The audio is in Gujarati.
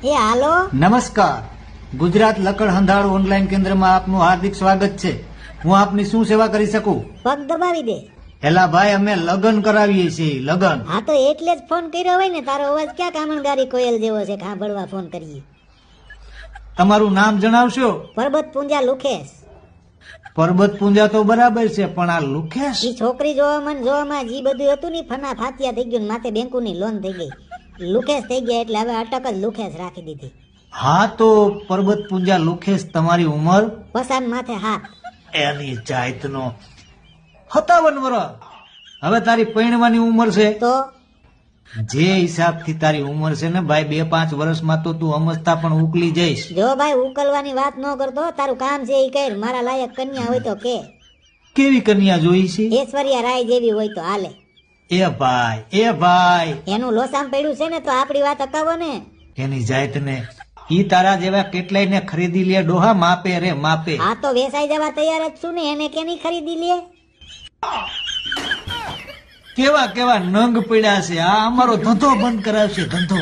એ હાલો. નમસ્કાર. ગુજરાત લકડ હંધાળ ઓનલાઈન કેન્દ્રમાં આપનું હાર્દિક સ્વાગત છે. હું આપની શું સેવા કરી શકું? પગ દબાવી દે. એલા ભાઈ, અમે લગન કરાવીએ છીએ. લગન. હા તો એટલે જ ફોન કર્યો હોય ને. તારો અવાજ ક્યાં કામણગારી કોયલ જેવો છે કે સાંભળવા ફોન કરીએ. તમારું નામ જણાવશો? પરબત પૂંજા લુખેશ. પરબત પૂંજા તો બરાબર છે, પણ આ લુખેશ? ઈ છોકરી જોવામાં જી બધું હતું ને ફના ફાતિયા થઈ ગયું ને માથે બેંકુની લોન થઈ ગઈ. લુખેશ થઈ ગયા એટલે હવે અટક જ લુખેશ રાખી દીધી. હા તો પરબત પૂંજા લુખેશ, તમારી ઉંમર? પસાન માથે હાથ. એની જાતનો 57 વર્ષ. હવે તારી પૈણવાની ઉંમર છે. તો જે હિસાબથી તારી ઉંમર છે ને ભાઈ, 2-5 વર્ષમાં તો તું અમસ્તા પણ ઉકલી જઈશ. જો ભાઈ ઉકલવાની વાત ન કરતો. તારું કામ છે એ કર. મારા લાયક કન્યા હોય તો કે. કેવી કન્યા જોઈ છે? ઐશ્વર્યા રાય જેવી હોય તો હાલે. એ ભાઈ એનું લોસામ પડ્યું છે ને તો આપડી વાત અકાવો ને. એની જાતને ઈ તારા જેવા કેટલાય ને ખરીદી લે ડોહા, માપે રે માપે. હા તો વેસાઈ જવા તૈયાર જ છું ને. એને કેની ખરીદી લે. કેવા કેવા નંગ પડ્યા છે. આ અમારો ધંધો બંધ કરાવશે, ધંધો.